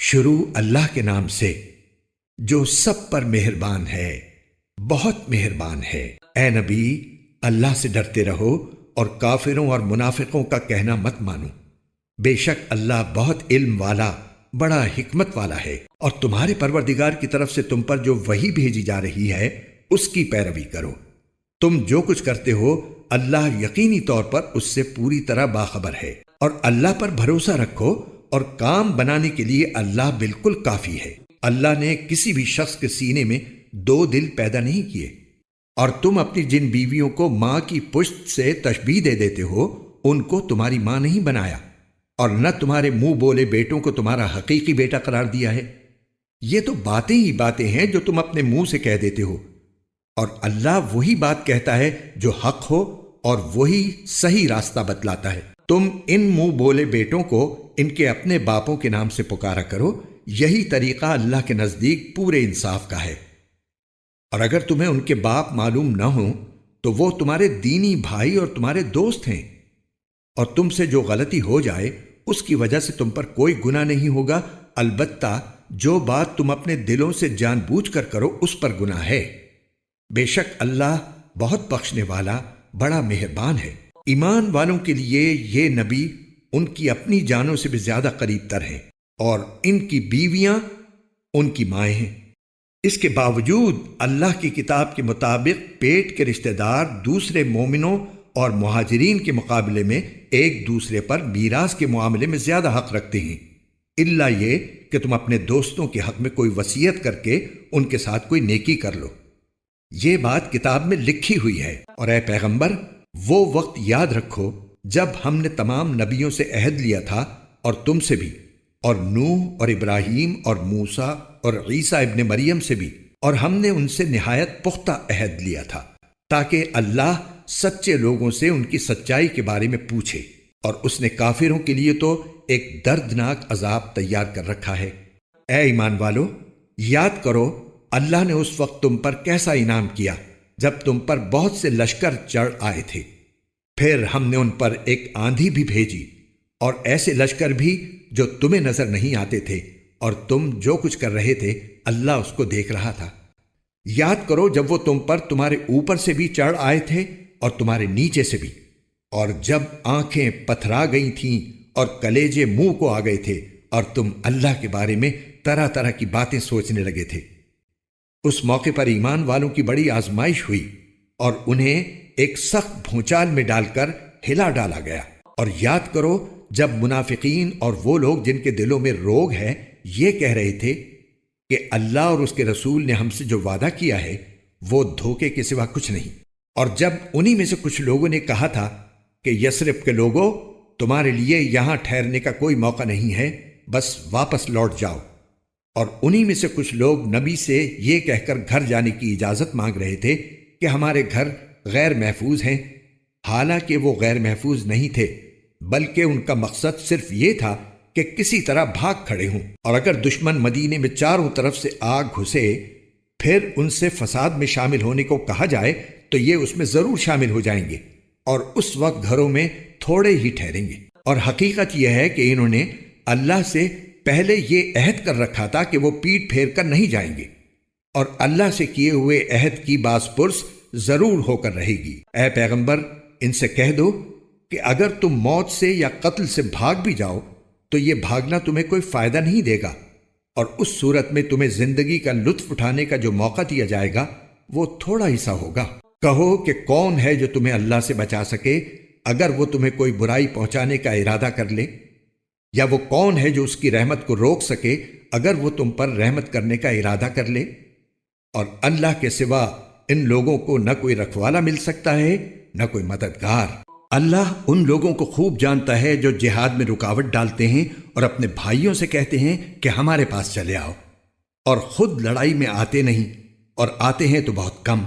شروع اللہ کے نام سے جو سب پر مہربان ہے، بہت مہربان ہے۔ اے نبی، اللہ سے ڈرتے رہو اور کافروں اور منافقوں کا کہنا مت مانو۔ بے شک اللہ بہت علم والا، بڑا حکمت والا ہے۔ اور تمہارے پروردگار کی طرف سے تم پر جو وحی بھیجی جا رہی ہے اس کی پیروی کرو۔ تم جو کچھ کرتے ہو اللہ یقینی طور پر اس سے پوری طرح باخبر ہے۔ اور اللہ پر بھروسہ رکھو اور کام بنانے کے لیے اللہ بالکل کافی ہے۔ اللہ نے کسی بھی شخص کے سینے میں دو دل پیدا نہیں کیے، اور تم اپنی جن بیویوں کو ماں کی پشت سے تشبیہ دے دیتے ہو ان کو تمہاری ماں نہیں بنایا، اور نہ تمہارے منہ بولے بیٹوں کو تمہارا حقیقی بیٹا قرار دیا ہے۔ یہ تو باتیں ہی باتیں ہیں جو تم اپنے منہ سے کہہ دیتے ہو، اور اللہ وہی بات کہتا ہے جو حق ہو اور وہی صحیح راستہ بتلاتا ہے۔ تم ان منہ بولے بیٹوں کو ان کے اپنے باپوں کے نام سے پکارا کرو، یہی طریقہ اللہ کے نزدیک پورے انصاف کا ہے۔ اور اگر تمہیں ان کے باپ معلوم نہ ہوں تو وہ تمہارے دینی بھائی اور تمہارے دوست ہیں، اور تم سے جو غلطی ہو جائے اس کی وجہ سے تم پر کوئی گناہ نہیں ہوگا، البتہ جو بات تم اپنے دلوں سے جان بوجھ کر کرو اس پر گناہ ہے۔ بے شک اللہ بہت بخشنے والا، بڑا مہربان ہے۔ ایمان والوں کے لیے یہ نبی ان کی اپنی جانوں سے بھی زیادہ قریب تر ہیں، اور ان کی بیویاں ان کی مائیں ہیں۔ اس کے باوجود اللہ کی کتاب کے مطابق پیٹ کے رشتہ دار دوسرے مومنوں اور مہاجرین کے مقابلے میں ایک دوسرے پر میراث کے معاملے میں زیادہ حق رکھتے ہیں، الا یہ کہ تم اپنے دوستوں کے حق میں کوئی وصیت کر کے ان کے ساتھ کوئی نیکی کر لو۔ یہ بات کتاب میں لکھی ہوئی ہے۔ اور اے پیغمبر، وہ وقت یاد رکھو جب ہم نے تمام نبیوں سے عہد لیا تھا، اور تم سے بھی، اور نوح اور ابراہیم اور موسیٰ اور عیسیٰ ابن مریم سے بھی، اور ہم نے ان سے نہایت پختہ عہد لیا تھا تاکہ اللہ سچے لوگوں سے ان کی سچائی کے بارے میں پوچھے، اور اس نے کافروں کے لیے تو ایک دردناک عذاب تیار کر رکھا ہے۔ اے ایمان والو، یاد کرو اللہ نے اس وقت تم پر کیسا انعام کیا جب تم پر بہت سے لشکر چڑھ آئے تھے، پھر ہم نے ان پر ایک آندھی بھی بھیجی، اور ایسے لشکر بھی جو تمہیں نظر نہیں آتے تھے، اور تم جو کچھ کر رہے تھے اللہ اس کو دیکھ رہا تھا۔ یاد کرو جب وہ تم پر تمہارے اوپر سے بھی چڑھ آئے تھے اور تمہارے نیچے سے بھی، اور جب آنکھیں پتھرا گئی تھیں اور کلیجے منہ کو آ گئے تھے، اور تم اللہ کے بارے میں طرح طرح کی باتیں سوچنے لگے تھے۔ اس موقع پر ایمان والوں کی بڑی آزمائش ہوئی، اور انہیں ایک سخت بھونچال میں ڈال کر ہلا ڈالا گیا۔ اور یاد کرو جب منافقین اور وہ لوگ جن کے دلوں میں روگ ہے یہ کہہ رہے تھے کہ اللہ اور اس کے رسول نے ہم سے جو وعدہ کیا ہے وہ دھوکے کے سوا کچھ نہیں۔ اور جب انہی میں سے کچھ لوگوں نے کہا تھا کہ یثرب کے لوگوں، تمہارے لیے یہاں ٹھہرنے کا کوئی موقع نہیں ہے، بس واپس لوٹ جاؤ، اور انہی میں سے کچھ لوگ نبی سے یہ کہہ کر گھر جانے کی اجازت مانگ رہے تھے کہ ہمارے گھر غیر محفوظ ہیں، حالانکہ وہ غیر محفوظ نہیں تھے، بلکہ ان کا مقصد صرف یہ تھا کہ کسی طرح بھاگ کھڑے ہوں۔ اور اگر دشمن مدینے میں چاروں طرف سے آ گھسے پھر ان سے فساد میں شامل ہونے کو کہا جائے تو یہ اس میں ضرور شامل ہو جائیں گے، اور اس وقت گھروں میں تھوڑے ہی ٹھہریں گے۔ اور حقیقت یہ ہے کہ انہوں نے اللہ سے پہلے یہ عہد کر رکھا تھا کہ وہ پیٹ پھیر کر نہیں جائیں گے، اور اللہ سے کیے ہوئے عہد کی باز پرس ضرور ہو کر رہے گی۔ اے پیغمبر، ان سے کہہ دو کہ اگر تم موت سے یا قتل سے بھاگ بھی جاؤ تو یہ بھاگنا تمہیں کوئی فائدہ نہیں دے گا، اور اس صورت میں تمہیں زندگی کا لطف اٹھانے کا جو موقع دیا جائے گا وہ تھوڑا ہی سا ہوگا۔ کہو کہ کون ہے جو تمہیں اللہ سے بچا سکے اگر وہ تمہیں کوئی برائی پہنچانے کا ارادہ کر لے، یا وہ کون ہے جو اس کی رحمت کو روک سکے اگر وہ تم پر رحمت کرنے کا ارادہ کر لے؟ اور اللہ کے سوا ان لوگوں کو نہ کوئی رکھوالا مل سکتا ہے نہ کوئی مددگار۔ اللہ ان لوگوں کو خوب جانتا ہے جو جہاد میں رکاوٹ ڈالتے ہیں اور اپنے بھائیوں سے کہتے ہیں کہ ہمارے پاس چلے آؤ، اور خود لڑائی میں آتے نہیں، اور آتے ہیں تو بہت کم،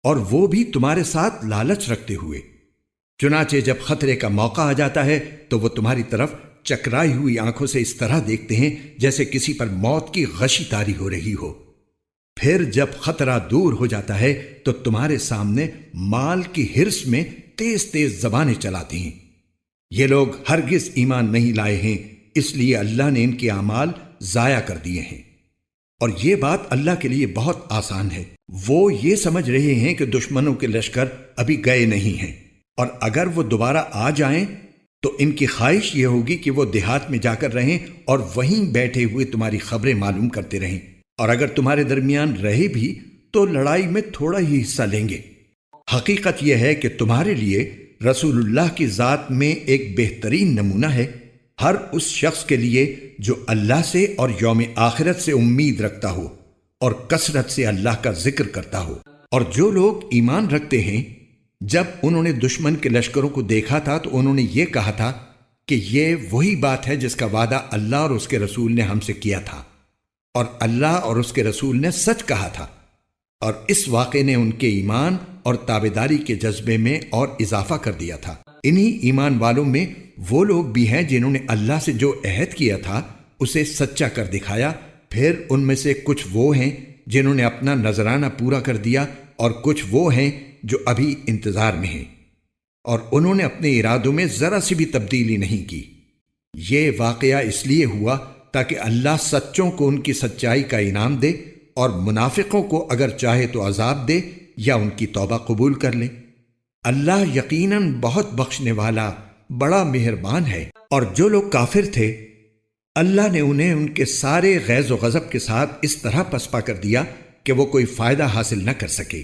اور وہ بھی تمہارے ساتھ لالچ رکھتے ہوئے۔ چنانچہ جب خطرے کا موقع آ جاتا ہے تو وہ تمہاری طرف چکرائی ہوئی آنکھوں سے اس طرح دیکھتے ہیں جیسے کسی پر موت کی غشی طاری ہو رہی ہو۔ پھر جب خطرہ دور ہو جاتا ہے تو تمہارے سامنے مال کی ہرس میں تیز تیز زبانیں چلاتی ہیں۔ یہ لوگ ہرگز ایمان نہیں لائے ہیں، اس لیے اللہ نے ان کے اعمال ضائع کر دیے ہیں۔ اور یہ بات اللہ کے لیے بہت آسان ہے۔ وہ یہ سمجھ رہے ہیں کہ دشمنوں کے لشکر ابھی گئے نہیں ہیں، اور اگر وہ دوبارہ آ جائیں تو ان کی خواہش یہ ہوگی کہ وہ دیہات میں جا کر رہیں اور وہیں بیٹھے ہوئے تمہاری خبریں معلوم کرتے رہیں، اور اگر تمہارے درمیان رہے بھی تو لڑائی میں تھوڑا ہی حصہ لیں گے۔ حقیقت یہ ہے کہ تمہارے لیے رسول اللہ کی ذات میں ایک بہترین نمونہ ہے، ہر اس شخص کے لیے جو اللہ سے اور یوم آخرت سے امید رکھتا ہو اور کثرت سے اللہ کا ذکر کرتا ہو۔ اور جو لوگ ایمان رکھتے ہیں، جب انہوں نے دشمن کے لشکروں کو دیکھا تھا تو انہوں نے یہ کہا تھا کہ یہ وہی بات ہے جس کا وعدہ اللہ اور اس کے رسول نے ہم سے کیا تھا، اور اللہ اور اس کے رسول نے سچ کہا تھا۔ اور اس واقعے نے ان کے ایمان اور تابعداری کے جذبے میں اور اضافہ کر دیا تھا۔ انہی ایمان والوں میں وہ لوگ بھی ہیں جنہوں نے اللہ سے جو عہد کیا تھا اسے سچا کر دکھایا، پھر ان میں سے کچھ وہ ہیں جنہوں نے اپنا نذرانہ پورا کر دیا، اور کچھ وہ ہیں جو ابھی انتظار میں ہیں، اور انہوں نے اپنے ارادوں میں ذرا سی بھی تبدیلی نہیں کی۔ یہ واقعہ اس لیے ہوا تاکہ اللہ سچوں کو ان کی سچائی کا انعام دے، اور منافقوں کو اگر چاہے تو عذاب دے یا ان کی توبہ قبول کر لے۔ اللہ یقیناً بہت بخشنے والا بڑا مہربان ہے۔ اور جو لوگ کافر تھے، اللہ نے انہیں ان کے سارے غیظ و غضب کے ساتھ اس طرح پسپا کر دیا کہ وہ کوئی فائدہ حاصل نہ کر سکے،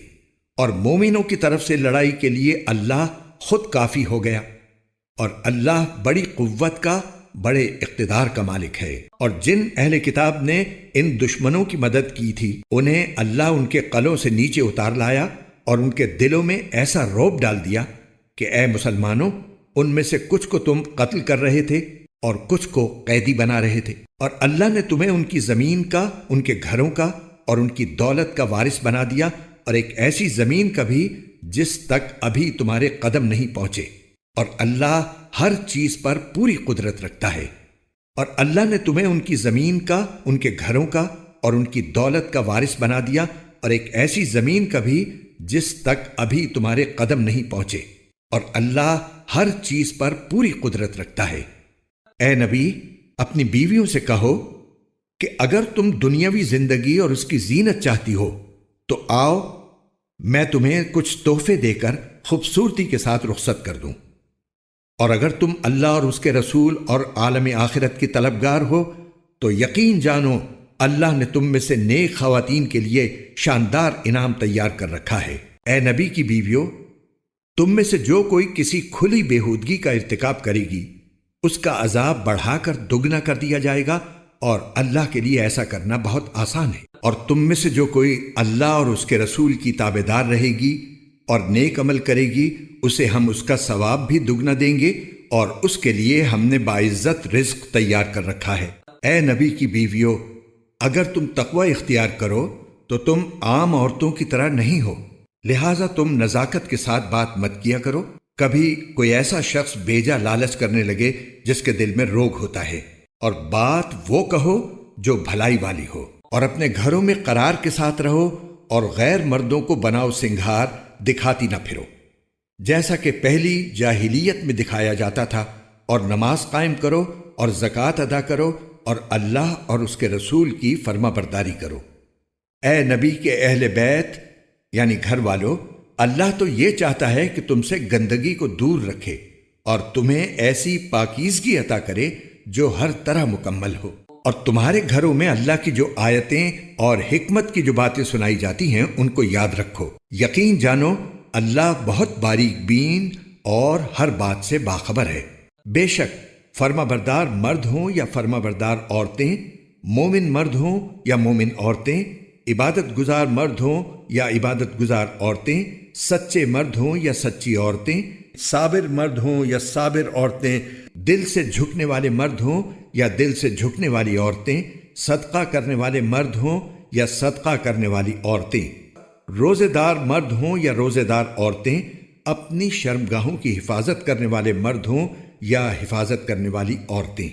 اور مومنوں کی طرف سے لڑائی کے لیے اللہ خود کافی ہو گیا، اور اللہ بڑی قوت کا، بڑے اقتدار کا مالک ہے۔ اور جن اہل کتاب نے ان دشمنوں کی مدد کی تھی، انہیں اللہ ان کے قلعوں سے نیچے اتار لایا اور ان کے دلوں میں ایسا رعب ڈال دیا کہ اے مسلمانوں، ان میں سے کچھ کو تم قتل کر رہے تھے اور کچھ کو قیدی بنا رہے تھے، اور اللہ نے تمہیں ان کی زمین کا، ان کے گھروں کا اور ان کی دولت کا وارث بنا دیا، اور ایک ایسی زمین کا بھی جس تک ابھی تمہارے قدم نہیں پہنچے، اور اللہ ہر چیز پر پوری قدرت رکھتا ہے۔ اور اللہ نے تمہیں ان کی زمین کا، ان کے گھروں کا اور ان کی دولت کا وارث بنا دیا، اور ایک ایسی زمین کا بھی جس تک ابھی تمہارے قدم نہیں پہنچے، اور اللہ ہر چیز پر پوری قدرت رکھتا ہے۔ اے نبی، اپنی بیویوں سے کہو کہ اگر تم دنیاوی زندگی اور اس کی زینت چاہتی ہو تو آؤ، میں تمہیں کچھ تحفے دے کر خوبصورتی کے ساتھ رخصت کر دوں، اور اگر تم اللہ اور اس کے رسول اور عالم آخرت کی طلبگار ہو تو یقین جانو اللہ نے تم میں سے نیک خواتین کے لیے شاندار انعام تیار کر رکھا ہے۔ اے نبی کی بیویوں، تم میں سے جو کوئی کسی کھلی بےہودگی کا ارتکاب کرے گی، اس کا عذاب بڑھا کر دگنا کر دیا جائے گا، اور اللہ کے لیے ایسا کرنا بہت آسان ہے۔ اور تم میں سے جو کوئی اللہ اور اس کے رسول کی تابعدار رہے گی اور نیک عمل کرے گی، اسے ہم اس کا ثواب بھی دگنا دیں گے، اور اس کے لیے ہم نے باعزت رزق تیار کر رکھا ہے۔ اے نبی کی بیویوں، اگر تم تقوی اختیار کرو تو تم عام عورتوں کی طرح نہیں ہو، لہٰذا تم نزاکت کے ساتھ بات مت کیا کرو۔ کبھی کوئی ایسا شخص بیجا لالچ کرنے لگے جس کے دل میں روگ ہوتا ہے، اور بات وہ کہو جو بھلائی والی ہو، اور اپنے گھروں میں قرار کے ساتھ رہو، اور غیر مردوں کو بناؤ سنگھار دکھاتی نہ پھرو جیسا کہ پہلی جاہلیت میں دکھایا جاتا تھا، اور نماز قائم کرو اور زکوٰۃ ادا کرو، اور اللہ اور اس کے رسول کی فرما برداری کرو۔ اے نبی کے اہل بیت یعنی گھر والو، اللہ تو یہ چاہتا ہے کہ تم سے گندگی کو دور رکھے اور تمہیں ایسی پاکیزگی عطا کرے جو ہر طرح مکمل ہو، اور تمہارے گھروں میں اللہ کی جو آیتیں اور حکمت کی جو باتیں سنائی جاتی ہیں ان کو یاد رکھو۔ یقین جانو اللہ بہت باریک بین اور ہر بات سے باخبر ہے۔ بے شک فرما بردار مرد ہوں یا فرما بردار عورتیں، مومن مرد ہوں یا مومن عورتیں، عبادت گزار مرد ہوں یا عبادت گزار عورتیں، سچے مرد ہوں یا سچی عورتیں، صابر مرد ہوں یا صابر عورتیں، دل سے جھکنے والے مرد ہوں یا دل سے جھکنے والی عورتیں، صدقہ کرنے والے مرد ہوں یا صدقہ کرنے والی عورتیں، روزے دار مرد ہوں یا روزے دار عورتیں، اپنی شرمگاہوں کی حفاظت کرنے والے مرد ہوں یا حفاظت کرنے والی عورتیں،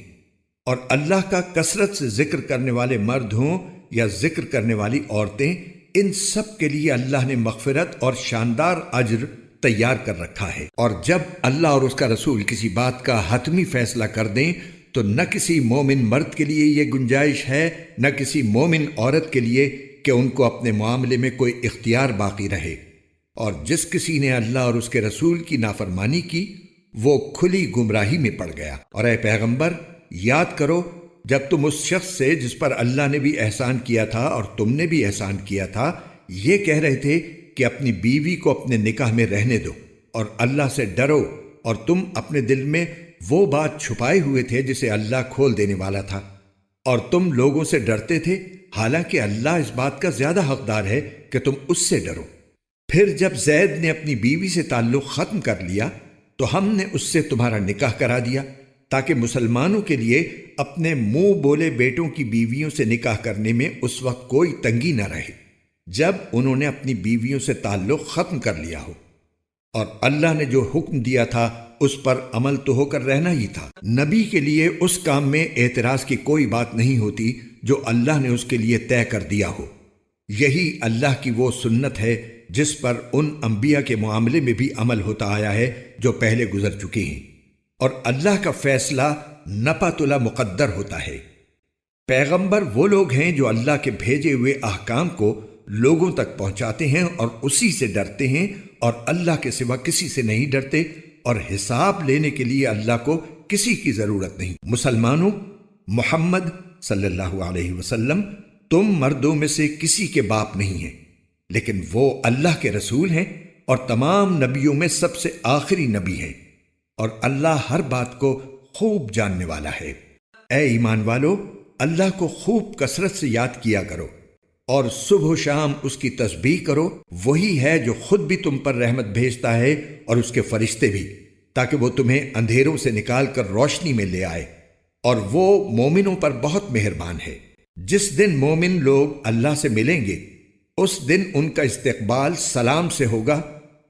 اور اللہ کا کثرت سے ذکر کرنے والے مرد ہوں یا ذکر کرنے والی عورتیں، ان سب کے لیے اللہ نے مغفرت اور شاندار اجر تیار کر رکھا ہے۔ اور جب اللہ اور اس کا رسول کسی بات کا حتمی فیصلہ کر دیں تو نہ کسی مومن مرد کے لیے یہ گنجائش ہے نہ کسی مومن عورت کے لیے کہ ان کو اپنے معاملے میں کوئی اختیار باقی رہے، اور جس کسی نے اللہ اور اس کے رسول کی نافرمانی کی وہ کھلی گمراہی میں پڑ گیا۔ اور اے پیغمبر، یاد کرو جب تم اس شخص سے جس پر اللہ نے بھی احسان کیا تھا اور تم نے بھی احسان کیا تھا یہ کہہ رہے تھے کہ اپنی بیوی کو اپنے نکاح میں رہنے دو اور اللہ سے ڈرو، اور تم اپنے دل میں وہ بات چھپائے ہوئے تھے جسے اللہ کھول دینے والا تھا، اور تم لوگوں سے ڈرتے تھے، حالانکہ اللہ اس بات کا زیادہ حقدار ہے کہ تم اس سے ڈرو۔ پھر جب زید نے اپنی بیوی سے تعلق ختم کر لیا تو ہم نے اس سے تمہارا نکاح کرا دیا تاکہ مسلمانوں کے لیے اپنے منہ بولے بیٹوں کی بیویوں سے نکاح کرنے میں اس وقت کوئی تنگی نہ رہے جب انہوں نے اپنی بیویوں سے تعلق ختم کر لیا ہو، اور اللہ نے جو حکم دیا تھا اس پر عمل تو ہو کر رہنا ہی تھا۔ نبی کے لیے اس کام میں اعتراض کی کوئی بات نہیں ہوتی جو اللہ نے اس کے لیے طے کر دیا ہو۔ یہی اللہ کی وہ سنت ہے جس پر ان انبیاء کے معاملے میں بھی عمل ہوتا آیا ہے جو پہلے گزر چکے ہیں، اور اللہ کا فیصلہ نپتلا مقدر ہوتا ہے۔ پیغمبر وہ لوگ ہیں جو اللہ کے بھیجے ہوئے احکام کو لوگوں تک پہنچاتے ہیں اور اسی سے ڈرتے ہیں، اور اللہ کے سوا کسی سے نہیں ڈرتے، اور حساب لینے کے لیے اللہ کو کسی کی ضرورت نہیں۔ مسلمانوں، محمد صلی اللہ علیہ وسلم تم مردوں میں سے کسی کے باپ نہیں ہیں، لیکن وہ اللہ کے رسول ہیں اور تمام نبیوں میں سب سے آخری نبی ہیں، اور اللہ ہر بات کو خوب جاننے والا ہے۔ اے ایمان والو، اللہ کو خوب کثرت سے یاد کیا کرو اور صبح و شام اس کی تسبیح کرو، وہی ہے جو خود بھی تم پر رحمت بھیجتا ہے اور اس کے فرشتے بھی، تاکہ وہ تمہیں اندھیروں سے نکال کر روشنی میں لے آئے، اور وہ مومنوں پر بہت مہربان ہے۔ جس دن مومن لوگ اللہ سے ملیں گے اس دن ان کا استقبال سلام سے ہوگا،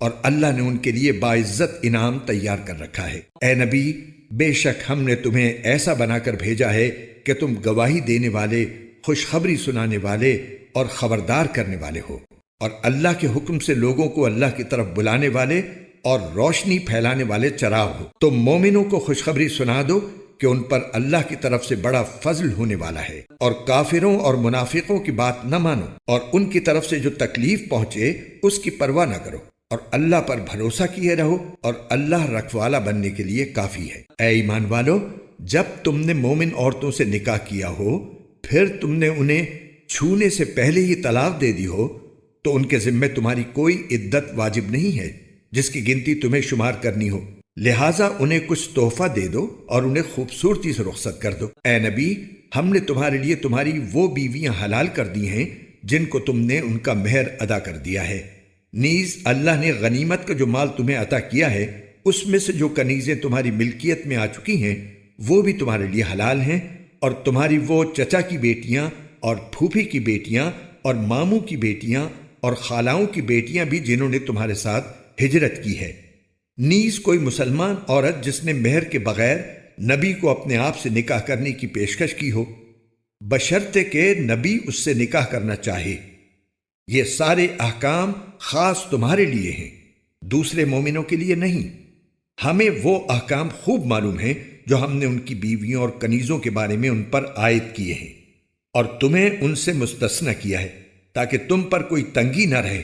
اور اللہ نے ان کے لیے باعزت انعام تیار کر رکھا ہے۔ اے نبی، بے شک ہم نے تمہیں ایسا بنا کر بھیجا ہے کہ تم گواہی دینے والے، خوشخبری سنانے والے اور خبردار کرنے والے ہو، اور اللہ کے حکم سے لوگوں کو اللہ کی طرف بلانے والے اور روشنی پھیلانے والے چراغ ہو۔ تم مومنوں کو خوشخبری سنا دو کہ ان پر اللہ کی طرف سے بڑا فضل ہونے والا ہے، اور کافروں اور منافقوں کی بات نہ مانو، اور ان کی طرف سے جو تکلیف پہنچے اس کی پرواہ نہ کرو، اور اللہ پر بھروسہ کیے رہو، اور اللہ رکھوالا بننے کے لیے کافی ہے۔ اے ایمان والو، جب تم نے مومن عورتوں سے نکاح کیا ہو پھر تم نے انہیں چھونے سے پہلے ہی طلاق دے دی ہو تو ان کے ذمے تمہاری کوئی عدت واجب نہیں ہے جس کی گنتی تمہیں شمار کرنی ہو، لہٰذا انہیں کچھ تحفہ دے دو اور انہیں خوبصورتی سے رخصت کر دو۔ اے نبی، ہم نے تمہارے لیے تمہاری وہ بیویاں حلال کر دی ہیں جن کو تم نے ان کا مہر ادا کر دیا ہے، نیز اللہ نے غنیمت کا جو مال تمہیں عطا کیا ہے اس میں سے جو کنیزیں تمہاری ملکیت میں آ چکی ہیں وہ بھی تمہارے لیے حلال ہیں، اور تمہاری وہ چچا کی بیٹیاں اور پھوپھی کی بیٹیاں اور ماموں کی بیٹیاں اور خالاؤں کی بیٹیاں بھی جنہوں نے تمہارے ساتھ ہجرت کی ہے، نیز کوئی مسلمان عورت جس نے مہر کے بغیر نبی کو اپنے آپ سے نکاح کرنے کی پیشکش کی ہو، بشرطے کہ نبی اس سے نکاح کرنا چاہے۔ یہ سارے احکام خاص تمہارے لیے ہیں، دوسرے مومنوں کے لیے نہیں۔ ہمیں وہ احکام خوب معلوم ہیں جو ہم نے ان کی بیویوں اور کنیزوں کے بارے میں ان پر عائد کیے ہیں، اور تمہیں ان سے مستثنی کیا ہے تاکہ تم پر کوئی تنگی نہ رہے،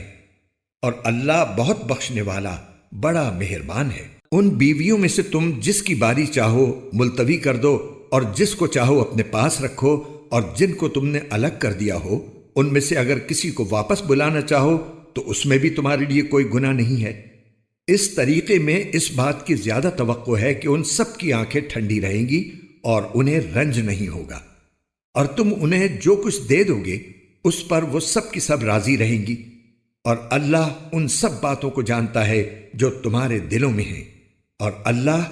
اور اللہ بہت بخشنے والا بڑا مہربان ہے۔ ان بیویوں میں سے تم جس کی باری چاہو ملتوی کر دو، اور جس کو چاہو اپنے پاس رکھو، اور جن کو تم نے الگ کر دیا ہو ان میں سے اگر کسی کو واپس بلانا چاہو تو اس میں بھی تمہارے لیے کوئی گناہ نہیں ہے۔ اس طریقے میں اس بات کی زیادہ توقع ہے کہ ان سب کی آنکھیں ٹھنڈی رہیں گی اور انہیں رنج نہیں ہوگا، اور تم انہیں جو کچھ دے دو گے اس پر وہ سب کی سب راضی رہیں گی، اور اللہ ان سب باتوں کو جانتا ہے جو تمہارے دلوں میں ہیں، اور اللہ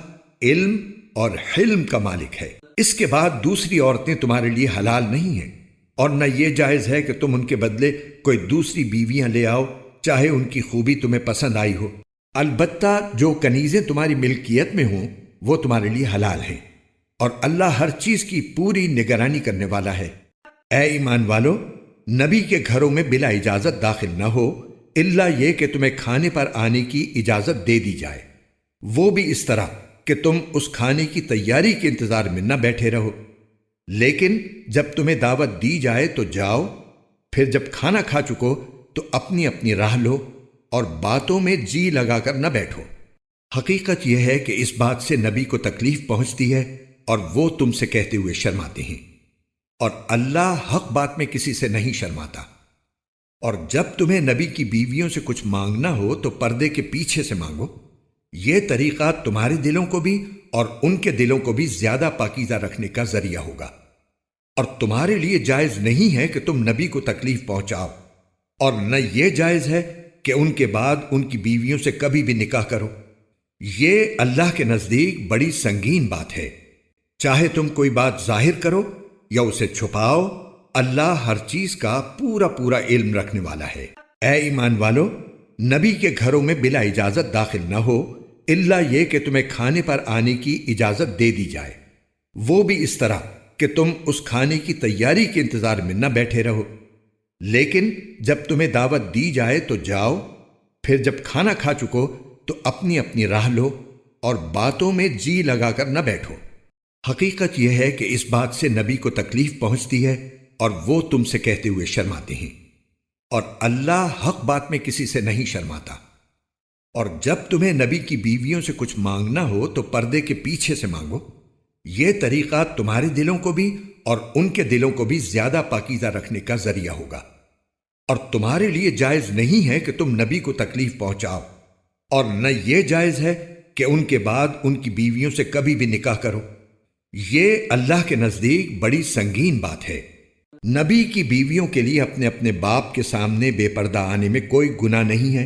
علم اور حلم کا مالک ہے۔ اس کے بعد دوسری عورتیں تمہارے لیے حلال نہیں ہیں، اور نہ یہ جائز ہے کہ تم ان کے بدلے کوئی دوسری بیویاں لے آؤ چاہے ان کی خوبی تمہیں پسند آئی ہو، البتہ جو کنیزیں تمہاری ملکیت میں ہوں وہ تمہارے لیے حلال ہیں، اور اللہ ہر چیز کی پوری نگرانی کرنے والا ہے۔ اے ایمان والو، نبی کے گھروں میں بلا اجازت داخل نہ ہو الا یہ کہ تمہیں کھانے پر آنے کی اجازت دے دی جائے، وہ بھی اس طرح کہ تم اس کھانے کی تیاری کے انتظار میں نہ بیٹھے رہو، لیکن جب تمہیں دعوت دی جائے تو جاؤ، پھر جب کھانا کھا چکو تو اپنی اپنی راہ لو اور باتوں میں جی لگا کر نہ بیٹھو۔ حقیقت یہ ہے کہ اس بات سے نبی کو تکلیف پہنچتی ہے اور وہ تم سے کہتے ہوئے شرماتے ہیں، اور اللہ حق بات میں کسی سے نہیں شرماتا۔ اور جب تمہیں نبی کی بیویوں سے کچھ مانگنا ہو تو پردے کے پیچھے سے مانگو، یہ طریقہ تمہارے دلوں کو بھی اور ان کے دلوں کو بھی زیادہ پاکیزہ رکھنے کا ذریعہ ہوگا۔ اور تمہارے لیے جائز نہیں ہے کہ تم نبی کو تکلیف پہنچاؤ، اور نہ یہ جائز ہے کہ ان کے بعد ان کی بیویوں سے کبھی بھی نکاح کرو۔ یہ اللہ کے نزدیک بڑی سنگین بات ہے۔ چاہے تم کوئی بات ظاہر کرو یا اسے چھپاؤ، اللہ ہر چیز کا پورا پورا علم رکھنے والا ہے۔ اے ایمان والو، نبی کے گھروں میں بلا اجازت داخل نہ ہو، الا یہ کہ تمہیں کھانے پر آنے کی اجازت دے دی جائے، وہ بھی اس طرح کہ تم اس کھانے کی تیاری کے انتظار میں نہ بیٹھے رہو، لیکن جب تمہیں دعوت دی جائے تو جاؤ، پھر جب کھانا کھا چکو تو اپنی اپنی راہ لو اور باتوں میں جی لگا کر نہ بیٹھو۔ حقیقت یہ ہے کہ اس بات سے نبی کو تکلیف پہنچتی ہے اور وہ تم سے کہتے ہوئے شرماتے ہیں، اور اللہ حق بات میں کسی سے نہیں شرماتا۔ اور جب تمہیں نبی کی بیویوں سے کچھ مانگنا ہو تو پردے کے پیچھے سے مانگو، یہ طریقہ تمہارے دلوں کو بھی اور ان کے دلوں کو بھی زیادہ پاکیزہ رکھنے کا ذریعہ ہوگا۔ اور تمہارے لیے جائز نہیں ہے کہ تم نبی کو تکلیف پہنچاؤ، اور نہ یہ جائز ہے کہ ان کے بعد ان کی بیویوں سے کبھی بھی نکاح کرو۔ یہ اللہ کے نزدیک بڑی سنگین بات ہے۔ نبی کی بیویوں کے لیے اپنے اپنے باپ کے سامنے بے پردہ آنے میں کوئی گناہ نہیں ہے،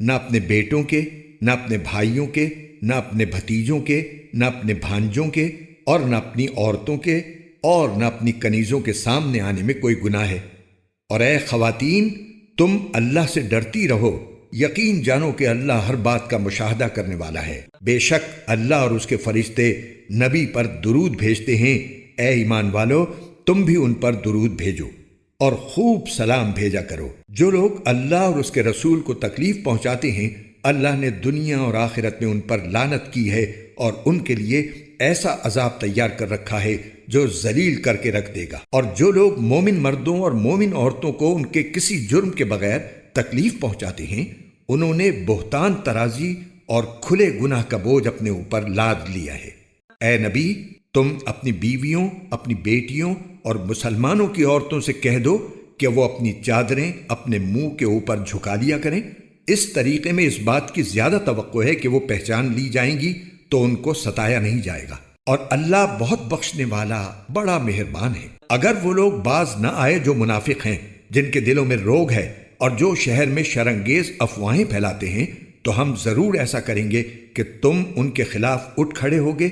نہ اپنے بیٹوں کے، نہ اپنے بھائیوں کے، نہ اپنے بھتیجوں کے، نہ اپنے بھانجوں کے، اور نہ اپنی عورتوں کے، اور نہ اپنی کنیزوں کے سامنے آنے میں کوئی گناہ ہے۔ اور اے خواتین، تم اللہ سے ڈرتی رہو، یقین جانو کہ اللہ ہر بات کا مشاہدہ کرنے والا ہے۔ بے شک اللہ اور اس کے فرشتے نبی پر درود بھیجتے ہیں۔ اے ایمان والو، تم بھی ان پر درود بھیجو اور خوب سلام بھیجا کرو۔ جو لوگ اللہ اور اس کے رسول کو تکلیف پہنچاتے ہیں، اللہ نے دنیا اور آخرت میں ان پر لعنت کی ہے اور ان کے لیے ایسا عذاب تیار کر رکھا ہے جو ذلیل کر کے رکھ دے گا۔ اور جو لوگ مومن مردوں اور مومن عورتوں کو ان کے کسی جرم کے بغیر تکلیف پہنچاتے ہیں، انہوں نے بہتان ترازی اور کھلے گناہ کا بوجھ اپنے اوپر لاد لیا ہے۔ اے نبی، تم اپنی بیویوں، اپنی بیٹیوں اور مسلمانوں کی عورتوں سے کہہ دو کہ وہ اپنی چادریں اپنے منہ کے اوپر جھکا لیا کریں۔ اس طریقے میں اس بات کی زیادہ توقع ہے کہ وہ پہچان لی جائیں گی تو ان کو ستایا نہیں جائے گا، اور اللہ بہت بخشنے والا بڑا مہربان ہے۔ اگر وہ لوگ باز نہ آئے جو منافق ہیں، جن کے دلوں میں روگ ہے اور جو شہر میں شرانگیز افواہیں پھیلاتے ہیں، تو ہم ضرور ایسا کریں گے کہ تم ان کے خلاف اٹھ کھڑے ہوگے،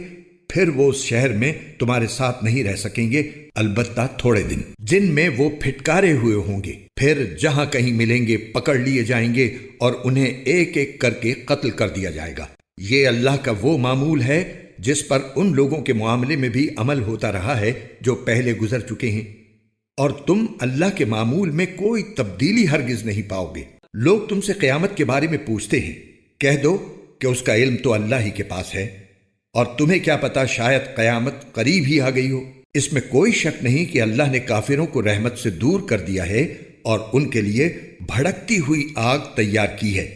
پھر وہ اس شہر میں تمہارے ساتھ نہیں رہ سکیں گے، البتہ تھوڑے دن، جن میں وہ پھٹکارے ہوئے ہوں گے۔ پھر جہاں کہیں ملیں گے پکڑ لیے جائیں گے اور انہیں ایک ایک کر کے قتل کر دیا جائے گا۔ یہ اللہ کا وہ معمول ہے جس پر ان لوگوں کے معاملے میں بھی عمل ہوتا رہا ہے جو پہلے گزر چکے ہیں، اور تم اللہ کے معمول میں کوئی تبدیلی ہرگز نہیں پاؤ گے۔ لوگ تم سے قیامت کے بارے میں پوچھتے ہیں، کہہ دو کہ اس کا علم تو اللہ ہی کے پاس ہے، اور تمہیں کیا پتا شاید قیامت قریب ہی آ گئی ہو۔ اس میں کوئی شک نہیں کہ اللہ نے کافروں کو رحمت سے دور کر دیا ہے اور ان کے لیے بھڑکتی ہوئی آگ تیار کی ہے،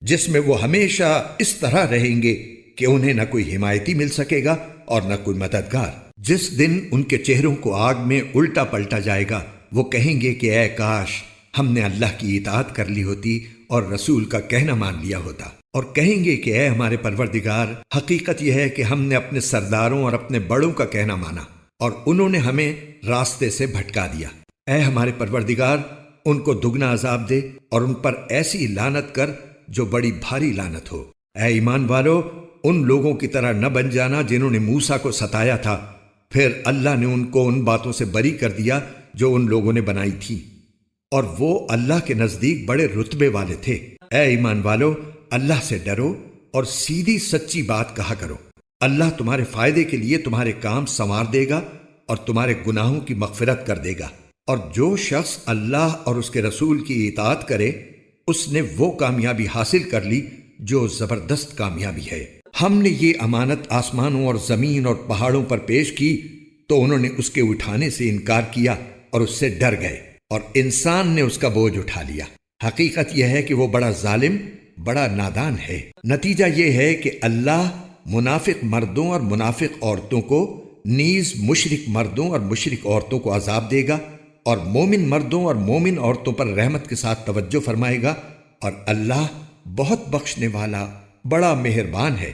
جس میں وہ ہمیشہ اس طرح رہیں گے کہ انہیں نہ کوئی حمایتی مل سکے گا اور نہ کوئی مددگار۔ جس دن ان کے چہروں کو آگ میں الٹا پلٹا جائے گا، وہ کہیں گے کہ اے کاش ہم نے اللہ کی اطاعت کر لی ہوتی اور رسول کا کہنا مان لیا ہوتا، اور کہیں گے کہ اے ہمارے پروردگار، حقیقت یہ ہے کہ ہم نے اپنے سرداروں اور اپنے بڑوں کا کہنا مانا اور انہوں نے ہمیں راستے سے بھٹکا دیا۔ اے ہمارے پروردگار، ان کو دگنا عذاب دے اور ان پر ایسی لعنت کر جو بڑی بھاری لعنت ہو۔ اے ایمان والو، ان لوگوں کی طرح نہ بن جانا جنہوں نے موسیٰ کو ستایا تھا، پھر اللہ نے ان کو ان باتوں سے بری کر دیا جو ان لوگوں نے بنائی تھی، اور وہ اللہ کے نزدیک بڑے رتبے والے تھے۔ اے ایمان والو، اللہ سے ڈرو اور سیدھی سچی بات کہا کرو۔ اللہ تمہارے فائدے کے لیے تمہارے کام سنوار دے گا اور تمہارے گناہوں کی مغفرت کر دے گا۔ اور جو شخص اللہ اور اس کے رسول کی اطاعت کرے، اس نے وہ کامیابی حاصل کر لی جو زبردست کامیابی ہے۔ ہم نے یہ امانت آسمانوں اور زمین اور پہاڑوں پر پیش کی تو انہوں نے اس کے اٹھانے سے انکار کیا اور اس سے ڈر گئے، اور انسان نے اس کا بوجھ اٹھا لیا۔ حقیقت یہ ہے کہ وہ بڑا ظالم، بڑا نادان ہے۔ نتیجہ یہ ہے کہ اللہ منافق مردوں اور منافق عورتوں کو نیز مشرک مردوں اور مشرک عورتوں کو عذاب دے گا، اور مومن مردوں اور مومن عورتوں پر رحمت کے ساتھ توجہ فرمائے گا، اور اللہ بہت بخشنے والا، بڑا مہربان ہے۔